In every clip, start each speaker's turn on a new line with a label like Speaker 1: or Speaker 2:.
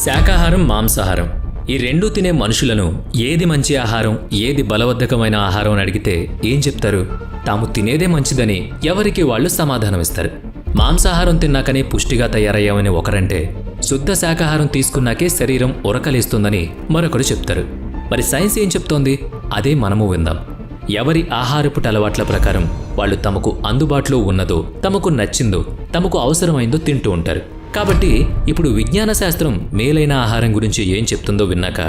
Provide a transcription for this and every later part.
Speaker 1: శాకాహారం, మాంసాహారం ఈ రెండూ తినే మనుషులను ఏది మంచి ఆహారం, ఏది బలవర్ధకమైన ఆహారం అని అడిగితే ఏం చెప్తారు? తాము తినేదే మంచిదని ఎవరికి వాళ్ళు సమాధానమిస్తారు. మాంసాహారం తిన్నాకనే పుష్టిగా తయారయ్యామని ఒకరంటే, శుద్ధ శాకాహారం తీసుకున్నాకే శరీరం ఉరకలేస్తుందని మరొకరు చెప్తారు. మరి సైన్స్ ఏం చెప్తోంది? అదే మనము విందాం. ఎవరి ఆహారపు అలవాట్ల ప్రకారం వాళ్ళు తమకు అందుబాటులో ఉన్నదో, తమకు నచ్చిందో, తమకు అవసరమైందో తింటూ ఉంటారు. కాబట్టి ఇప్పుడు విజ్ఞాన శాస్త్రం మేలైన ఆహారం గురించి ఏం చెప్తుందో విన్నాక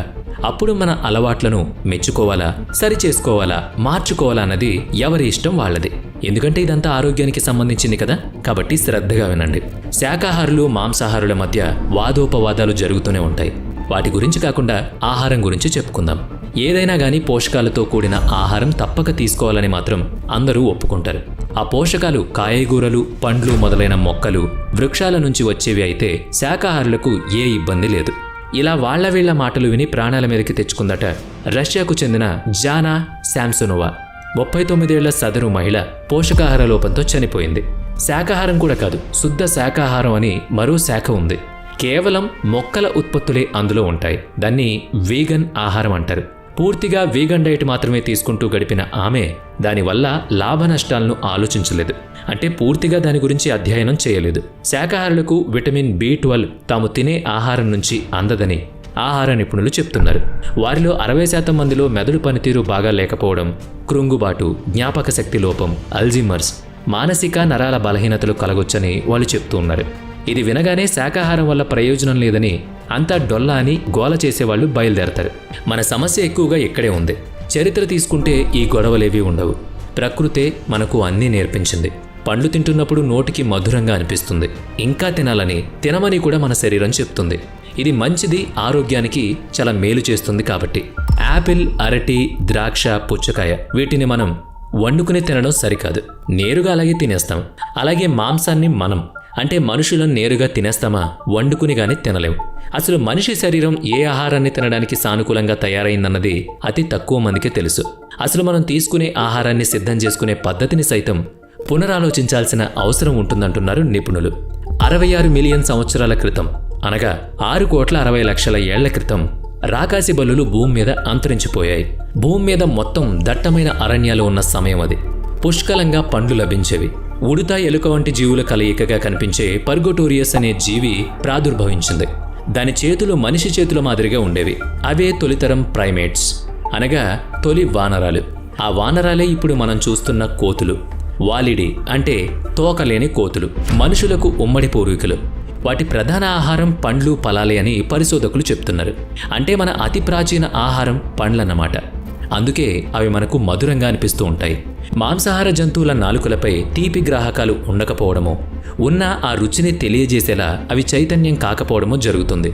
Speaker 1: అప్పుడు మన అలవాట్లను మెచ్చుకోవాలా, సరిచేసుకోవాలా, మార్చుకోవాలా అన్నది ఎవరి ఇష్టం వాళ్ళది. ఎందుకంటే ఇదంతా ఆరోగ్యానికి సంబంధించింది కదా. కాబట్టి శ్రద్ధగా వినండి. శాకాహారులు, మాంసాహారుల మధ్య వాదోపవాదాలు జరుగుతూనే ఉంటాయి. వాటి గురించి కాకుండా ఆహారం గురించి చెప్పుకుందాం. ఏదైనా గానీ పోషకాలతో కూడిన ఆహారం తప్పక తీసుకోవాలని మాత్రం అందరూ ఒప్పుకుంటారు. ఆ పోషకాలు కాయగూరలు, పండ్లు మొదలైన మొక్కలు, వృక్షాల నుంచి వచ్చేవి అయితే శాకాహారులకు ఏ ఇబ్బంది లేదు. ఇలా వీళ్ల మాటలు విని ప్రాణాల మీదకి తెచ్చుకుందట రష్యాకు చెందిన జానా శాంసోనోవా. 39 ఏళ్ల సదరు మహిళ పోషకాహార లోపంతో చనిపోయింది. శాకాహారం కూడా కాదు, శుద్ధ శాకాహారం అని మరో శాఖ ఉంది. కేవలం మొక్కల ఉత్పత్తులే అందులో ఉంటాయి. దాన్ని వీగన్ ఆహారం అంటారు. పూర్తిగా వీగన్ డైట్ మాత్రమే తీసుకుంటూ గడిపిన ఆమె దానివల్ల లాభ నష్టాలను ఆలోచించలేదు. అంటే పూర్తిగా దాని గురించి అధ్యయనం చేయలేదు. శాకాహారులకు విటమిన్ B12 తాము తినే ఆహారం నుంచి అందదని ఆహార నిపుణులు చెప్తున్నారు. వారిలో 60% మందిలో మెదడు పనితీరు బాగా లేకపోవడం, కృంగుబాటు, జ్ఞాపక శక్తి లోపం, అల్జీమర్స్, మానసిక నరాల బలహీనతలు కలగొచ్చని వాళ్ళు చెప్తూ ఉన్నారు. ఇది వినగానే శాకాహారం వల్ల ప్రయోజనం లేదని అంతా డొల్లా అని గోల చేసేవాళ్లు బయలుదేరతారు. మన సమస్య ఎక్కువగా ఇక్కడే ఉంది. చరిత్ర తీసుకుంటే ఈ గొడవలేవీ ఉండవు. ప్రకృతే మనకు అన్నీ నేర్పించింది. పండ్లు తింటున్నప్పుడు నోటికి మధురంగా అనిపిస్తుంది. ఇంకా తినమని కూడా మన శరీరం చెప్తుంది. ఇది మంచిది, ఆరోగ్యానికి చాలా మేలు చేస్తుంది. కాబట్టి యాపిల్, అరటి, ద్రాక్ష, పుచ్చకాయ వీటిని మనం వండుకుని తినడం సరికాదు. నేరుగా అలాగే తినేస్తాం. అలాగే మాంసాన్ని అంటే మనుషులను నేరుగా తినేస్తామా? వండుకుని గాని తినలేం. అసలు మనిషి శరీరం ఏ ఆహారాన్ని తినడానికి సానుకూలంగా తయారైందన్నది అతి తక్కువ మందికి తెలుసు. అసలు మనం తీసుకునే ఆహారాన్ని సిద్ధం చేసుకునే పద్ధతిని సైతం పునరాలోచించాల్సిన అవసరం ఉంటుందంటున్నారు నిపుణులు. 66 మిలియన్ సంవత్సరాల క్రితం, అనగా 6,60,00,000 ఏళ్ల క్రితం రాకాసి బల్లులు భూమి మీద అంతరించిపోయాయి. భూమి మీద మొత్తం దట్టమైన అరణ్యాలు ఉన్న సమయం అది. పుష్కలంగా పండ్లు లభించేవి. ఉడుత, ఎలుక వంటి జీవుల కలయికగా కనిపించే పర్గోటోరియస్ అనే జీవి ప్రాదుర్భవించింది. దాని చేతులు మనిషి చేతుల మాదిరిగా ఉండేవి. అవే తొలితరం ప్రైమేట్స్, అనగా తొలి వానరాలు. ఆ వానరాలే ఇప్పుడు మనం చూస్తున్న కోతులు. వాలిడి అంటే తోకలేని కోతులు మనుషులకు ఉమ్మడి పూర్వీకులు. వాటి ప్రధాన ఆహారం పండ్లు, ఫలాలే అని పరిశోధకులు చెప్తున్నారు. అంటే మన అతి ప్రాచీన ఆహారం పండ్లన్నమాట. అందుకే అవి మనకు మధురంగా అనిపిస్తూ ఉంటాయి. మాంసాహార జంతువుల నాలుకలపై తీపి గ్రాహకాలు ఉండకపోవడమో, ఉన్న ఆ రుచిని తెలియజేసేలా అవి చైతన్యం కాకపోవడమో జరుగుతుంది.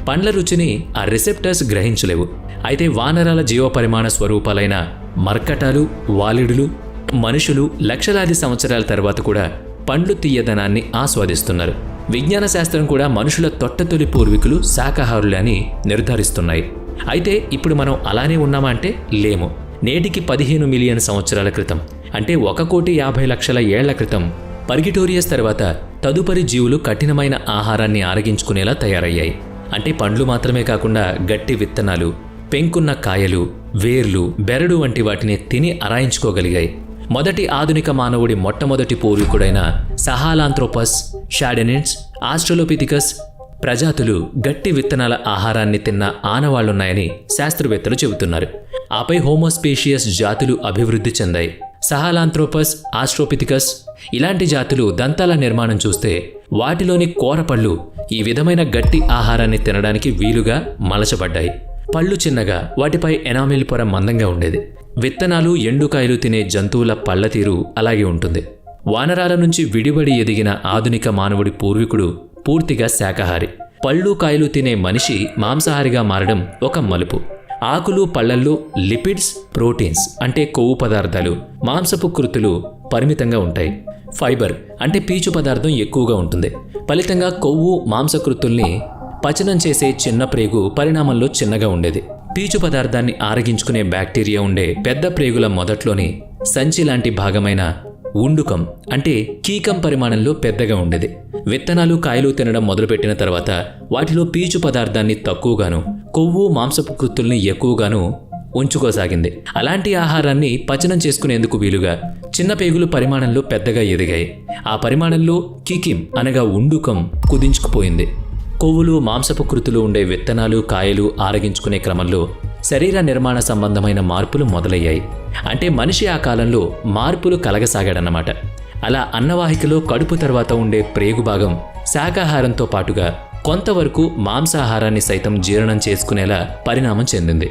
Speaker 1: పండ్ల రుచిని ఆ రిసెప్టర్స్ గ్రహించలేవు. అయితే వానరాల జీవపరిమాణ స్వరూపాలైన మర్కటాలు, వాలిడులు, మనుషులు లక్షలాది సంవత్సరాల తర్వాత కూడా పండ్లు తీయదనాన్ని ఆస్వాదిస్తున్నారు. విజ్ఞాన శాస్త్రం కూడా మనుషుల తొట్టతొలి పూర్వీకులు శాకాహారులే అని నిర్ధారిస్తున్నాయి. అయితే ఇప్పుడు మనం అలానే ఉన్నామా అంటే లేము. నేటికి 15 మిలియన్ సంవత్సరాల క్రితం, అంటే 1,50,00,000 ఏళ్ల క్రితం పర్గిటోరియస్ తర్వాత తదుపరి జీవులు కఠినమైన ఆహారాన్ని ఆరగించుకునేలా తయారయ్యాయి. అంటే పండ్లు మాత్రమే కాకుండా గట్టి విత్తనాలు, పెంకున్న కాయలు, వేర్లు, బెరడు వంటి వాటిని తిని అరాయించుకోగలిగాయి. మొదటి ఆధునిక మానవుడి మొట్టమొదటి పూర్వీకుడైన సహాలాంథ్రోపస్, షాడెనిన్స్, ఆస్ట్రలోపిథికస్ ప్రజాతులు గట్టి విత్తనాల ఆహారాన్ని తిన్న ఆనవాళ్లున్నాయని శాస్త్రవేత్తలు చెబుతున్నారు. ఆపై హోమోస్పేషియస్ జాతులు అభివృద్ధి చెందాయి. సహాలాంథ్రోపస్, ఆస్ట్రోపిథికస్ ఇలాంటి జాతులు దంతాల నిర్మాణం చూస్తే వాటిలోని కోరపళ్ళు ఈ విధమైన గట్టి ఆహారాన్ని తినడానికి వీలుగా మలచబడ్డాయి. పళ్ళు చిన్నగా, వాటిపై ఎనామిల్ పొర మందంగా ఉండేది. విత్తనాలు, ఎండుకాయలు తినే జంతువుల పళ్లతీరు అలాగే ఉంటుంది. వానరాల నుంచి విడిబడి ఎదిగిన ఆధునిక మానవుడి పూర్వీకుడు పూర్తిగా శాకాహారి. పళ్ళు, కాయలు తినే మనిషి మాంసాహారిగా మారడం ఒక మలుపు. ఆకులు, పళ్లల్లో లిపిడ్స్, ప్రోటీన్స్ అంటే కొవ్వు పదార్థాలు, మాంసపు కృతులు పరిమితంగా ఉంటాయి. ఫైబర్ అంటే పీచు పదార్థం ఎక్కువగా ఉంటుంది. ఫలితంగా కొవ్వు, మాంసకృతుల్ని పచనం చేసే చిన్న ప్రేగు పరిణామంలో చిన్నగా ఉండేది. పీచు పదార్థాన్ని ఆరగించుకునే బ్యాక్టీరియా ఉండే పెద్ద ప్రేగుల మొదట్లోని సంచి లాంటి భాగమైన ఉండుకం అంటే కీకం పరిమాణంలో పెద్దగా ఉండేది. విత్తనాలు కాయలు తినడం మొదలుపెట్టిన తర్వాత వాటిలో పీచు పదార్థాన్ని తక్కువగాను, కొవ్వు మాంసపు కృత్తుల్ని ఎక్కువగాను ఉంచుకోసాగింది. అలాంటి ఆహారాన్ని పచనం చేసుకునేందుకు వీలుగా చిన్న పేగులు పరిమాణంలో పెద్దగా ఎదిగాయి. ఆ పరిమాణంలో కీకిం అనగా ఉండుకం కుదించుకుపోయింది. కొవ్వులు మాంసపు కృతులు ఉండే విత్తనాలు కాయలు ఆరగించుకునే క్రమంలో శరీర నిర్మాణ సంబంధమైన మార్పులు మొదలయ్యాయి. అంటే మనిషి ఆ కాలంలో మార్పులు కలగసాగాడన్నమాట. అలా అన్నవాహికలో కడుపు తర్వాత ఉండే ప్రేగు భాగం శాకాహారంతో పాటుగా కొంతవరకు మాంసాహారాన్ని సైతం జీర్ణం చేసుకునేలా పరిణామం చెందింది.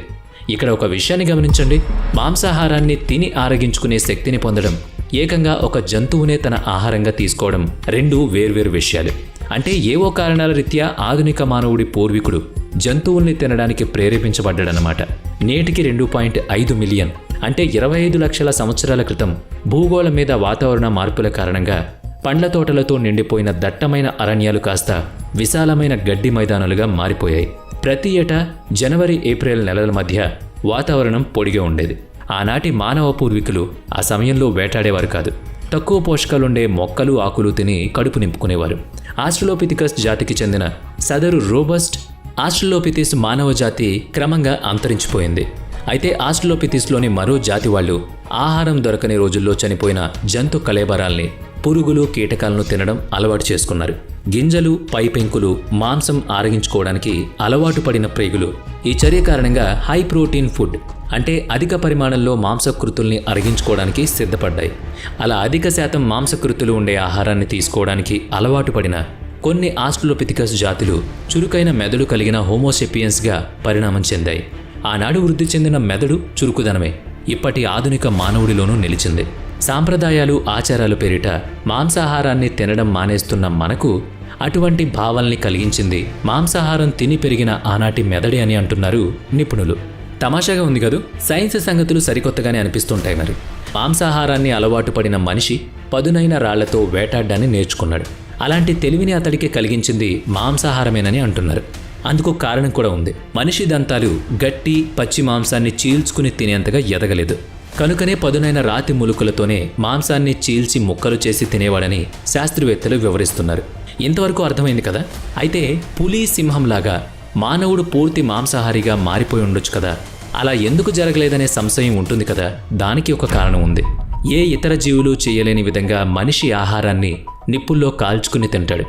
Speaker 1: ఇక్కడ ఒక విషయాన్ని గమనించండి. మాంసాహారాన్ని తిని ఆరగించుకునే శక్తిని పొందడం, ఏకంగా ఒక జంతువునే తన ఆహారంగా తీసుకోవడం రెండూ వేర్వేరు విషయాలు. అంటే ఏవో కారణాల రీత్యా ఆధునిక మానవుడి పూర్వీకుడు జంతువుల్ని తినడానికి ప్రేరేపించబడ్డాడన్నమాట. నేటికి 2.5 మిలియన్ అంటే 25 లక్షల సంవత్సరాల క్రితం భూగోళం మీద వాతావరణ మార్పుల కారణంగా పండ్ల తోటలతో నిండిపోయిన దట్టమైన అరణ్యాలు కాస్త విశాలమైన గడ్డి మైదానాలుగా మారిపోయాయి. ప్రతి ఏటా జనవరి ఏప్రిల్ నెలల మధ్య వాతావరణం పొడిగా ఉండేది. ఆనాటి మానవ పూర్వీకులు ఆ సమయంలో వేటాడేవారు కాదు. తక్కువ పోషకాలుండే మొక్కలు ఆకులు తిని కడుపు నింపుకునేవారు. ఆస్ట్రలోపిథికస్ జాతికి చెందిన సదరు రోబస్ట్ ఆస్ట్రలోపిథిస్ మానవ జాతి క్రమంగా అంతరించిపోయింది. అయితే ఆస్ట్రలోపిథిస్లోని మరో జాతి వాళ్ళు ఆహారం దొరకని రోజుల్లో చనిపోయిన జంతు కళేబరాల్ని, పురుగులు కీటకాలను తినడం అలవాటు చేసుకున్నారు. గింజలు, పైపెంకులు, మాంసం ఆరగించుకోవడానికి అలవాటు పడిన ప్రేగులు ఈ చర్య కారణంగా హై ప్రోటీన్ ఫుడ్ అంటే అధిక పరిమాణంలో మాంసకృతుల్ని అరిగించుకోవడానికి సిద్ధపడ్డాయి. అలా అధిక శాతం మాంసకృతులు ఉండే ఆహారాన్ని తీసుకోవడానికి అలవాటు పడిన కొన్ని ఆస్ట్రలోపిథికస్ జాతులు చురుకైన మెదడు కలిగిన హోమోసెపియన్స్గా పరిణామం చెందాయి. ఆనాడు వృద్ధి చెందిన మెదడు చురుకుదనమే ఇప్పటి ఆధునిక మానవుడిలోనూ నిలిచింది. సాంప్రదాయాలు, ఆచారాలు పేరిట మాంసాహారాన్ని తినడం మానేస్తున్న మనకు అటువంటి భావాల్ని కలిగించింది మాంసాహారం తిని పెరిగిన ఆనాటి మెదడి అని అంటున్నారు నిపుణులు. తమాషాగా ఉంది కదూ. సైన్స్ సంగతులు సరికొత్తగానే అనిపిస్తుంటాయి. మరి మాంసాహారాన్ని అలవాటు పడిన మనిషి పదునైన రాళ్లతో వేటాడ్డాన్ని నేర్చుకున్నాడు. అలాంటి తెలివిని అతడికి కలిగించింది మాంసాహారమేనని అంటున్నారు. అందుకు కారణం కూడా ఉంది. మనిషి దంతాలు గట్టి పచ్చి మాంసాన్ని చీల్చుకుని తినేంతగా ఎదగలేదు. కనుకనే పదునైన రాతి ములుకలతోనే మాంసాన్ని చీల్చి ముక్కలు చేసి తినేవాడని శాస్త్రవేత్తలు వివరిస్తున్నారు. ఇంతవరకు అర్థమైంది కదా. అయితే పులి, సింహంలాగా మానవుడు పూర్తి మాంసాహారిగా మారిపోయి ఉండొచ్చు కదా. అలా ఎందుకు జరగలేదనే సంశయం ఉంటుంది కదా. దానికి ఒక కారణం ఉంది. ఏ ఇతర జీవులు చేయలేని విధంగా మనిషి ఆహారాన్ని నిప్పుల్లో కాల్చుకుని తింటాడు.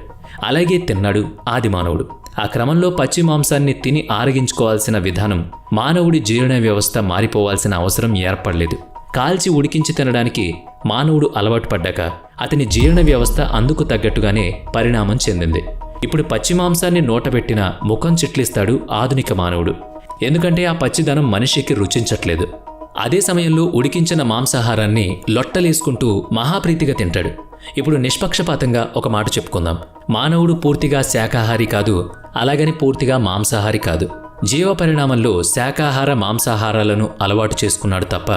Speaker 1: అలాగే తిన్నాడు ఆది మానవుడు. ఆ క్రమంలో పచ్చి మాంసాన్ని తిని ఆరగించుకోవాల్సిన విధానం, మానవుడి జీర్ణ వ్యవస్థ మారిపోవాల్సిన అవసరం ఏర్పడలేదు. కాల్చి ఉడికించి తినడానికి మానవుడు అలవాటు పడ్డాక అతని జీర్ణ వ్యవస్థ అందుకు తగ్గట్టుగానే పరిణామం చెందింది. ఇప్పుడు పచ్చి మాంసాన్ని నోటబెట్టిన ముఖం చిట్లిస్తాడు ఆధునిక మానవుడు. ఎందుకంటే ఆ పచ్చిదనం మనిషికి రుచించట్లేదు. అదే సమయంలో ఉడికించిన మాంసాహారాన్ని లొట్టలేసుకుంటూ మహాప్రీతిగా తింటాడు. ఇప్పుడు నిష్పక్షపాతంగా ఒక మాట చెప్పుకుందాం. మానవుడు పూర్తిగా శాకాహారి కాదు, అలాగని పూర్తిగా మాంసాహారి కాదు. జీవ పరిణామంలో శాకాహార మాంసాహారాలను అలవాటు చేసుకున్నాడు తప్ప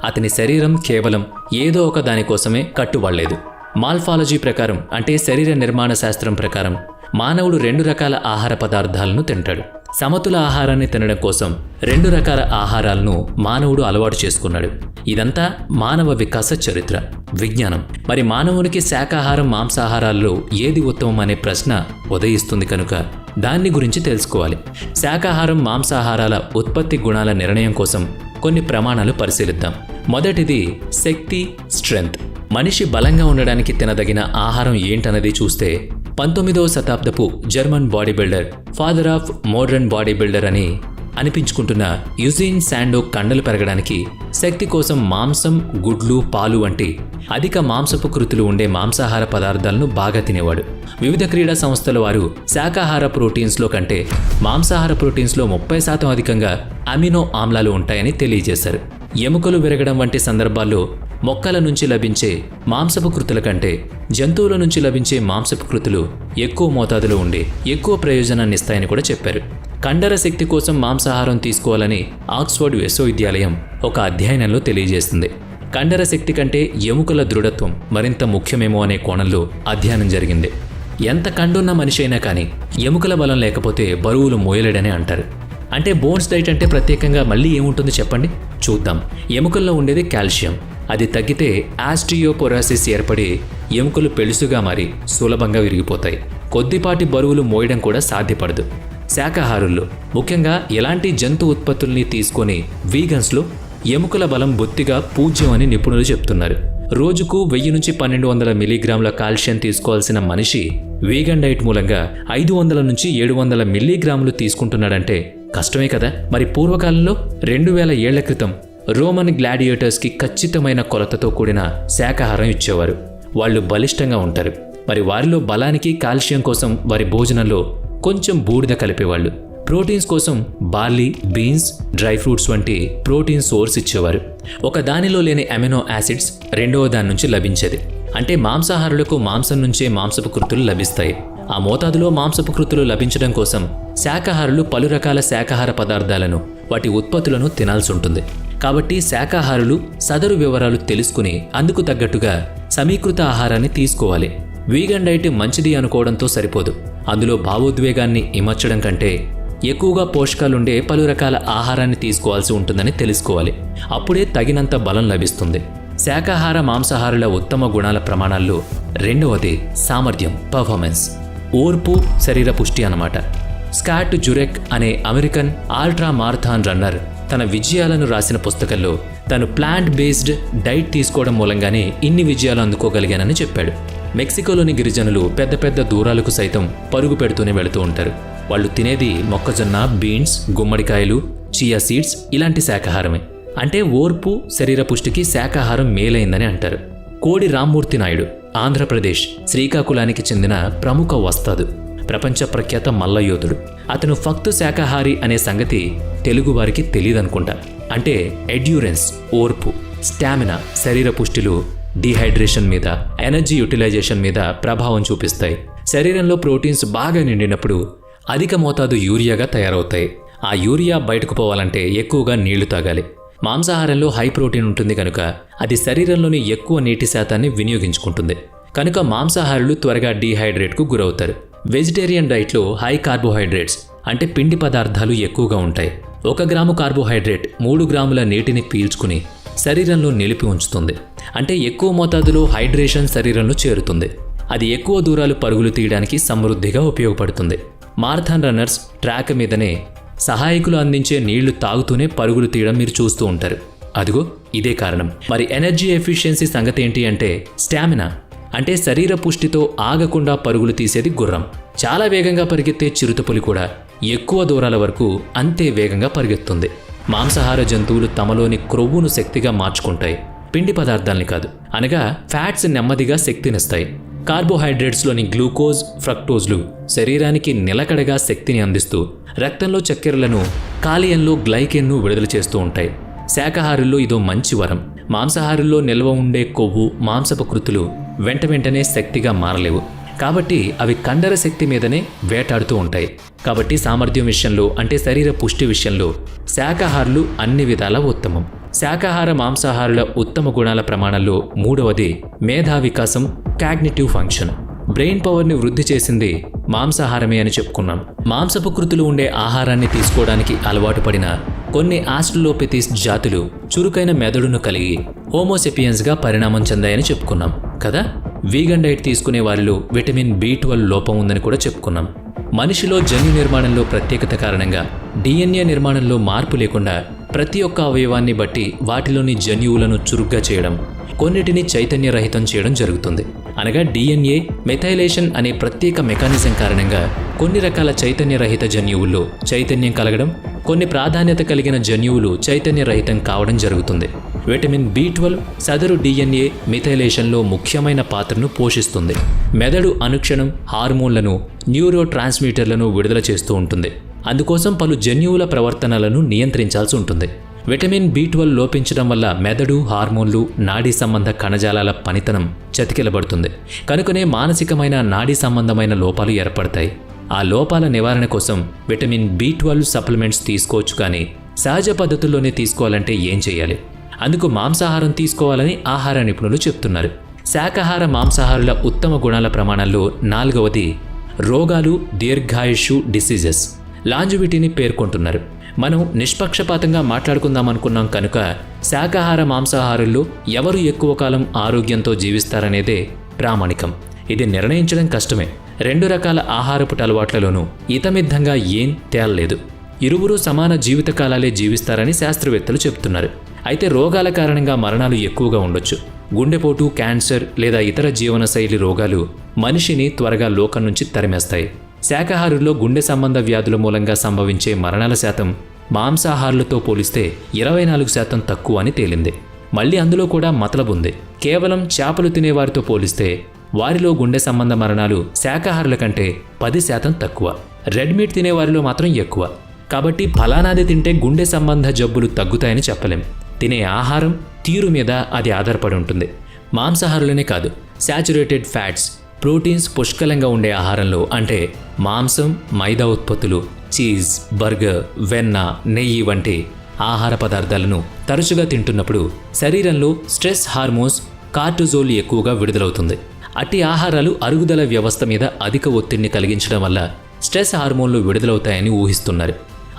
Speaker 1: అతని శరీరం కేవలం ఏదో ఒక దానికోసమే కట్టుబడలేదు. మాల్ఫాలజీ ప్రకారం, అంటే శరీర నిర్మాణ శాస్త్రం ప్రకారం, మానవుడు 2 రకాల ఆహార పదార్థాలను తింటాడు. సమతుల ఆహారాన్ని తినడం కోసం 2 రకాల ఆహారాలను మానవుడు అలవాటు చేసుకున్నాడు. ఇదంతా మానవ వికాస చరిత్ర, విజ్ఞానం. మరి మానవునికి శాకాహారం మాంసాహారాల్లో ఏది ఉత్తమం అనే ప్రశ్న ఉదయిస్తుంది కనుక దాన్ని గురించి తెలుసుకోవాలి. శాకాహారం మాంసాహారాల ఉత్పత్తి గుణాల నిర్ణయం కోసం కొన్ని ప్రమాణాలు పరిశీలిద్దాం. మొదటిది శక్తి, స్ట్రెంగ్త్. మనిషి బలంగా ఉండడానికి తినదగిన ఆహారం ఏంటన్నది చూస్తే 19వ శతాబ్దపు German body builder, father of modern body builder అని అనిపించుకుంటున్న యుజీన్ శాండో కండలు పెరగడానికి శక్తి కోసం మాంసం, గుడ్లు, పాలు వంటి అధిక మాంసపు కృతులు ఉండే మాంసాహార పదార్థాలను బాగా తినేవాడు. వివిధ క్రీడా సంస్థల వారు శాకాహార ప్రోటీన్స్లో కంటే మాంసాహార ప్రోటీన్స్లో 30% అధికంగా అమినో ఆమ్లాలు ఉంటాయని తెలియజేశారు. ఎముకలు విరగడం వంటి సందర్భాల్లో మొక్కల నుంచి లభించే మాంసపు కృతుల కంటే జంతువుల నుంచి లభించే మాంసపు కృతులు ఎక్కువ మోతాదులో ఉండి ఎక్కువ ప్రయోజనాన్ని ఇస్తాయని కూడా చెప్పారు. కండర శక్తి కోసం మాంసాహారం తీసుకోవాలని ఆక్స్ఫర్డ్ విశ్వవిద్యాలయం ఒక అధ్యయనంలో తెలియజేస్తుంది. కండర శక్తి కంటే ఎముకల దృఢత్వం మరింత ముఖ్యమేమో అనే కోణంలో అధ్యయనం జరిగింది. ఎంత కండున్న మనిషి అయినా కానీ ఎముకల బలం లేకపోతే బరువులు మోయలేడని అంటారు. అంటే బోన్స్ డైట్ అంటే ప్రత్యేకంగా మళ్ళీ ఏముంటుంది చెప్పండి, చూద్దాం. ఎముకల్లో ఉండేది కాల్షియం. అది తగ్గితే ఆస్టియోపోరోసిస్ ఏర్పడి ఎముకలు పెళుసుగా మారి సులభంగా విరిగిపోతాయి. కొద్దిపాటి బరువులు మోయడం కూడా సాధ్యపడదు. శాకాహారుల్లో ముఖ్యంగా ఎలాంటి జంతు ఉత్పత్తుల్ని తీసుకొని వీగన్స్లో ఎముకల బలం బొత్తిగా పూజ్యం అని నిపుణులు చెప్తున్నారు. రోజుకు 1000 నుంచి 1200 మిల్లీగ్రాముల కాల్షియం తీసుకోవాల్సిన మనిషి వీగన్ డైట్ మూలంగా 500 నుంచి 700 మిల్లీగ్రాములు తీసుకుంటున్నాడంటే కష్టమే కదా. మరి పూర్వకాలంలో 2000 ఏళ్ల క్రితం రోమన్ గ్లాడియేటర్స్కి ఖచ్చితమైన కొలతతో కూడిన శాకాహారం ఇచ్చేవారు. వాళ్ళు బలిష్టంగా ఉంటారు. మరి వారిలో బలానికి కాల్షియం కోసం వారి భోజనంలో కొంచెం బూడిద కలిపేవాళ్ళు. ప్రోటీన్స్ కోసం బార్లీ, బీన్స్, డ్రై ఫ్రూట్స్ వంటి ప్రోటీన్ సోర్స్ ఇచ్చేవారు. ఒక దానిలో లేని అమినో యాసిడ్స్ రెండవ దాని నుంచి లభించేది. అంటే మాంసాహారులకు మాంసం నుంచే మాంసపు కృతులు లభిస్తాయి. ఆ మోతాదులో మాంసపు కృతులు లభించడం కోసం శాకాహారులు పలు రకాల శాకాహార పదార్థాలను, వాటి ఉత్పత్తులను తినాల్సి ఉంటుంది. కాబట్టి శాకాహారులు సదరు వివరాలు తెలుసుకుని అందుకు తగ్గట్టుగా సమీకృత ఆహారాన్ని తీసుకోవాలి. వీగన్ డైట్ మంచిది అనుకోవడంతో సరిపోదు. అందులో భావోద్వేగాన్ని ఇమర్చడం కంటే ఎక్కువగా పోషకాలుండే పలు రకాల ఆహారాన్ని తీసుకోవాల్సి ఉంటుందని తెలుసుకోవాలి. అప్పుడే తగినంత బలం లభిస్తుంది. శాకాహార మాంసాహారుల ఉత్తమ గుణాల ప్రమాణాల్లో రెండవది సామర్థ్యం, పర్ఫార్మెన్స్, ఓర్పు, శరీర పుష్టి అన్నమాట. స్కాట్ జురెక్ అనే అమెరికన్ అల్ట్రా మారథాన్ రన్నర్ తన విజయాలను రాసిన పుస్తకంలో తను ప్లాంట్ బేస్డ్ డైట్ తీసుకోవడం మూలంగానే ఇన్ని విజయాలు అందుకోగలిగానని చెప్పాడు. మెక్సికోలోని గిరిజనులు పెద్ద పెద్ద దూరాలకు సైతం పరుగు పెడుతూనే వెళుతూ ఉంటారు. వాళ్ళు తినేది మొక్కజొన్న, బీన్స్, గుమ్మడికాయలు, చియా సీడ్స్ ఇలాంటి శాకాహారమే. అంటే ఓర్పు, శరీర పుష్టికి శాకాహారం మేలైందని అంటారు. కోడి రామ్మూర్తి నాయుడు ఆంధ్రప్రదేశ్ శ్రీకాకుళానికి చెందిన ప్రముఖ వస్తాదు, ప్రపంచ ప్రఖ్యాత మల్లయోధుడు. అతను ఫక్తు శాకాహారి అనే సంగతి తెలుగు వారికి తెలియదనుకుంటా. అంటే ఎండ్యూరెన్స్, ఓర్పు, స్టామినా, శరీర పుష్టిలు డీహైడ్రేషన్ మీద, ఎనర్జీ యూటిలైజేషన్ మీద ప్రభావం చూపిస్తాయి. శరీరంలో ప్రోటీన్స్ బాగా నిండినప్పుడు అధిక మోతాదు యూరియాగా తయారవుతాయి. ఆ యూరియా బయటకు పోవాలంటే ఎక్కువగా నీళ్లు తాగాలి. మాంసాహారంలో హై ప్రోటీన్ ఉంటుంది కనుక అది శరీరంలోని ఎక్కువ నీటి శాతాన్ని వినియోగించుకుంటుంది. కనుక మాంసాహారులు త్వరగా డీహైడ్రేట్కు గురవుతారు. వెజిటేరియన్ డైట్లో హై కార్బోహైడ్రేట్స్ అంటే పిండి పదార్థాలు ఎక్కువగా ఉంటాయి. 1 గ్రాము కార్బోహైడ్రేట్ 3 గ్రాముల నీటిని పీల్చుకుని శరీరంలో నిలిపి ఉంచుతుంది. అంటే ఎక్కువ మోతాదులో హైడ్రేషన్ శరీరంలో చేరుతుంది. అది ఎక్కువ దూరాలు పరుగులు తీయడానికి సమృద్ధిగా ఉపయోగపడుతుంది. మారథాన్ రన్నర్స్ ట్రాక్ మీదనే సహాయకులు అందించే నీళ్లు తాగుతూనే పరుగులు తీయడం మీరు చూస్తూ ఉంటారు. అదిగో ఇదే కారణం. మరి ఎనర్జీ ఎఫిషియన్సీ సంగతి ఏంటి అంటే స్టామినా, అంటే శరీర పుష్టితో ఆగకుండా పరుగులు తీసేది గుర్రం. చాలా వేగంగా పరిగెత్తే చిరుతపులి కూడా ఎక్కువ దూరాల వరకు అంతే వేగంగా పరిగెత్తుంది. మాంసాహార జంతువులు తమలోని క్రొవ్వును శక్తిగా మార్చుకుంటాయి, పిండి పదార్థాల్ని కాదు. అనగా ఫ్యాట్స్ నెమ్మదిగా శక్తినిస్తాయి. కార్బోహైడ్రేట్స్లోని గ్లూకోజ్, ఫ్రక్టోజ్లు శరీరానికి నిలకడగా శక్తిని అందిస్తూ రక్తంలో చక్కెరలను, కాలియంలో గ్లైకెన్ను విడుదల చేస్తూ ఉంటాయి. శాకాహారుల్లో ఇదో మంచి వరం. మాంసాహారుల్లో నిల్వ ఉండే కొవ్వు, మాంసపు కృతులు వెంటనే శక్తిగా మారలేవు. కాబట్టి అవి కండర శక్తి మీదనే వేటాడుతూ ఉంటాయి. కాబట్టి సామర్థ్యం విషయంలో, అంటే శరీర పుష్టి విషయంలో శాకాహారులు అన్ని విధాలా ఉత్తమం. శాకాహార మాంసాహారుల ఉత్తమ గుణాల ప్రమాణాల్లో మూడవది మేధా వికాసం, కాగ్నిటివ్ ఫంక్షన్. బ్రెయిన్ పవర్ని వృద్ధి చేసింది మాంసాహారమే అని చెప్పుకున్నాం. మాంసపు కృతులు ఉండే ఆహారాన్ని తీసుకోవడానికి అలవాటు పడిన కొన్ని ఆస్ట్రలోపిథీస్ జాతులు చురుకైన మెదడును కలిగి హోమోసెపియన్స్గా పరిణామం చెందాయని చెప్పుకున్నాం కదా. వీగన్ డైట్ తీసుకునే వారిలో విటమిన్ B12 లోపం ఉందని కూడా చెప్పుకున్నాం. మనిషిలో జన్యు నిర్మాణంలో ప్రత్యేకత కారణంగా DNA నిర్మాణంలో మార్పు లేకుండా ప్రతి ఒక్క అవయవాన్ని బట్టి వాటిలోని జన్యువులను చురుగ్గా చేయడం, కొన్నిటిని చైతన్యరహితం చేయడం జరుగుతుంది. అనగా DNA మెథైలేషన్ అనే ప్రత్యేక మెకానిజం కారణంగా కొన్ని రకాల చైతన్యరహిత జన్యువుల్లో చైతన్యం కలగడం, కొన్ని ప్రాధాన్యత కలిగిన జన్యువులు చైతన్యరహితం కావడం జరుగుతుంది. విటమిన్ B12 సదరు DNA మిథైలేషన్లో ముఖ్యమైన పాత్రను పోషిస్తుంది. మెదడు అనుక్షణం హార్మోన్లను, న్యూరో ట్రాన్స్మిటర్లను విడుదల చేస్తూ ఉంటుంది. అందుకోసం పలు జన్యువుల ప్రవర్తనలను నియంత్రించాల్సి ఉంటుంది. విటమిన్ B12 లోపించడం వల్ల మెదడు, హార్మోన్లు, నాడీ సంబంధ కణజాలాల పనితనం చతికిలబడుతుంది. కనుకనే మానసికమైన, నాడీ సంబంధమైన లోపాలు ఏర్పడతాయి. ఆ లోపాల నివారణ కోసం విటమిన్ B12 సప్లిమెంట్స్ తీసుకోవచ్చు, కానీ సహజ పద్ధతుల్లోనే తీసుకోవాలంటే ఏం చేయాలి? అందుకు మాంసాహారం తీసుకోవాలని ఆహార నిపుణులు చెప్తున్నారు. శాకాహార మాంసాహారుల ఉత్తమ గుణాల ప్రమాణాల్లో నాలుగవది రోగాలు, దీర్ఘాయుషు, డిసీజెస్, లాంజివిటీని పేర్కొంటున్నారు. మనం నిష్పక్షపాతంగా మాట్లాడుకుందామనుకున్నాం కనుక శాకాహార మాంసాహారుల్లో ఎవరు ఎక్కువ కాలం ఆరోగ్యంతో జీవిస్తారనేదే ప్రామాణికం. ఇది నిర్ణయించడం కష్టమే. 2 రకాల ఆహారపు అలవాట్లలోనూ ఇతమిద్ధంగా ఏం తేలలేదు. ఇరువురు సమాన జీవితకాలాలే జీవిస్తారని శాస్త్రవేత్తలు చెబుతున్నారు. అయితే రోగాల కారణంగా మరణాలు ఎక్కువగా ఉండొచ్చు. గుండెపోటు, క్యాన్సర్ లేదా ఇతర జీవనశైలి రోగాలు మనిషిని త్వరగా లోకం నుంచి తరిమేస్తాయి. శాకాహారుల్లో గుండె సంబంధ వ్యాధుల మూలంగా సంభవించే మరణాల శాతం మాంసాహారులతో పోలిస్తే 24% తక్కువ అని తేలింది. మళ్ళీ అందులో కూడా మతలబుంది. కేవలం చేపలు తినేవారితో పోలిస్తే వారిలో గుండె సంబంధ మరణాలు శాకాహారుల కంటే 10% తక్కువ. రెడ్ మీట్ తినేవారిలో మాత్రం ఎక్కువ. కాబట్టి ఫలానాది తింటే గుండె సంబంధ జబ్బులు తగ్గుతాయని చెప్పలేం. తినే ఆహారం తీరు మీద అది ఆధారపడి ఉంటుంది. మాంసాహారులనే కాదు, శాచురేటెడ్ ఫ్యాట్స్, ప్రోటీన్స్ పుష్కలంగా ఉండే ఆహారంలో అంటే మాంసం, మైదా ఉత్పత్తులు, చీజ్, బర్గర్, వెన్న, నెయ్యి వంటి ఆహార పదార్థాలను తరచుగా తింటున్నప్పుడు శరీరంలో స్ట్రెస్ హార్మోన్స్ కార్టిజోల్ ఎక్కువగా విడుదలవుతుంది. అట్టి ఆహారాలు అరుగుదల వ్యవస్థ మీద అధిక ఒత్తిడిని కలిగించడం వల్ల స్ట్రెస్ హార్మోన్లు విడుదలవుతాయని ఊహిస్తున్నారు.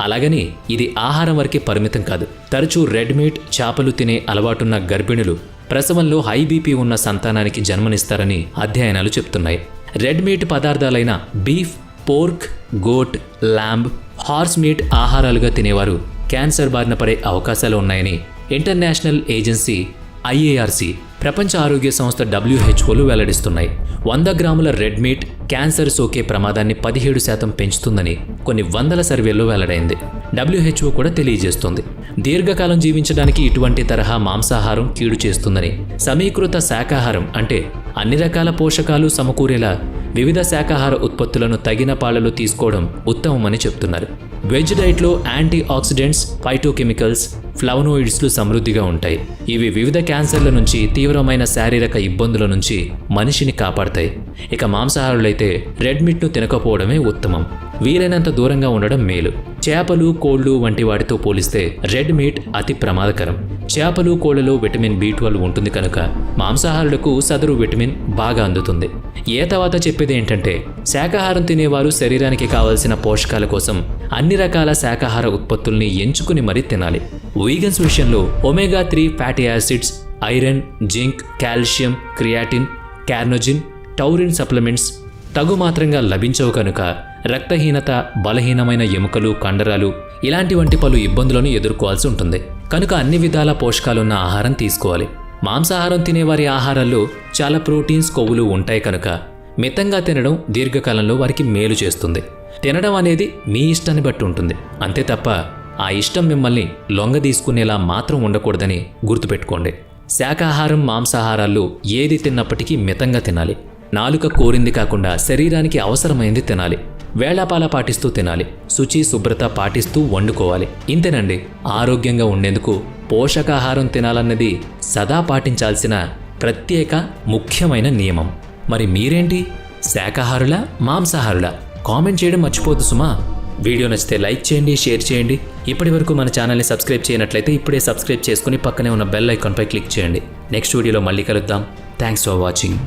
Speaker 1: అలాగని ఇది ఆహారం వరకే పరిమితం కాదు. తరచూ రెడ్ మీట్, చేపలు తినే అలవాటున్న గర్భిణులు ప్రసవంలో హై బీపీ ఉన్న సంతానానికి జన్మనిస్తారని అధ్యయనాలు చెప్తున్నాయి. రెడ్ మీట్ పదార్థాలైన beef, pork, goat, lamb, horse meat ఆహారాలుగా తినేవారు క్యాన్సర్ బారిన పడే అవకాశాలు ఉన్నాయని ఇంటర్నేషనల్ ఏజెన్సీ IARC, ప్రపంచ ఆరోగ్య సంస్థ WHOలు వెల్లడిస్తున్నాయి. 100 గ్రాముల రెడ్ మీట్ క్యాన్సర్ సోకే ప్రమాదాన్ని 17% పెంచుతుందని కొన్ని వందల సర్వేల్లో వెల్లడైంది. WHO కూడా తెలియజేస్తోంది. దీర్ఘకాలం జీవించడానికి ఇటువంటి తరహా మాంసాహారం కీడు చేస్తుందని. సమీకృత శాకాహారం అంటే అన్ని రకాల పోషకాలు సమకూరేలా వివిధ శాకాహార ఉత్పత్తులను తగిన పాళ్లలో తీసుకోవడం ఉత్తమమని చెప్తున్నారు. వెజ్ డైట్లో యాంటీ ఆక్సిడెంట్స్, ఫైటోకెమికల్స్, ఫ్లవనోయిడ్స్లు సమృద్ధిగా ఉంటాయి. ఇవి వివిధ క్యాన్సర్ల నుంచి, తీవ్రమైన శారీరక ఇబ్బందుల నుంచి మనిషిని కాపాడతాయి. ఇక మాంసాహారులైతే రెడ్ మీట్ను తినకపోవడమే ఉత్తమం. వీలైనంత దూరంగా ఉండడం మేలు. చేపలు, కోళ్లు వంటి వాటితో పోలిస్తే రెడ్ మీట్ అతి ప్రమాదకరం. చేపలు, కోళ్లలో విటమిన్ B12 ఉంటుంది కనుక మాంసాహారులకు సదరు విటమిన్ బాగా అందుతుంది. తర్వాత చెప్పేది ఏంటంటే శాకాహారం తినేవారు శరీరానికి కావలసిన పోషకాల కోసం అన్ని రకాల శాకాహార ఉత్పత్తుల్ని ఎంచుకుని మరీ తినాలి. వీగన్స్ విషయంలో omega three fatty acids, iron, zinc, calcium, creatine, carnosine, taurine supplements తగుమాత్రంగా లభించవు కనుక రక్తహీనత, బలహీనమైన ఎముకలు, కండరాలు ఇలాంటి వంటి పలు ఇబ్బందులను ఎదుర్కోవాల్సి ఉంటుంది. కనుక అన్ని విధాల పోషకాలున్న ఆహారం తీసుకోవాలి. మాంసాహారం తినేవారి ఆహారాల్లో చాలా ప్రోటీన్స్, కొవ్వులు ఉంటాయి కనుక మితంగా తినడం దీర్ఘకాలంలో వారికి మేలు చేస్తుంది. తినడం అనేది మీ ఇష్టాన్ని బట్టి ఉంటుంది. అంతే తప్ప ఆ ఇష్టం మిమ్మల్ని లొంగ తీసుకునేలా మాత్రం ఉండకూడదని గుర్తుపెట్టుకోండి. శాకాహారం, మాంసాహారాల్లో ఏది తిన్నప్పటికీ మితంగా తినాలి. నాలుక కోరింది కాకుండా శరీరానికి అవసరమైంది తినాలి. వేళాపాల పాటిస్తూ తినాలి. శుచి, శుభ్రత పాటిస్తూ వండుకోవాలి. ఇంతేనండి. ఆరోగ్యంగా ఉండేందుకు పోషకాహారం తినాలన్నది సదా పాటించాల్సిన ప్రత్యేక ముఖ్యమైన నియమం. మరి మీరేంటి? శాకాహారులా, మాంసాహారులా? కామెంట్ చేయడం మర్చిపోద్దు సుమా. వీడియో నచ్చితే లైక్ చేయండి, షేర్ చేయండి. ఇప్పటి వరకు మన ఛానల్ని సబ్స్క్రైబ్ చేయనట్లయితే ఇప్పుడే సబ్స్క్రైబ్ చేసుకుని పక్కనే ఉన్న బెల్ ఐకాన్పై క్లిక్ చేయండి. నెక్స్ట్ వీడియోలో మళ్ళీ కలుద్దాం. Thanks for watching.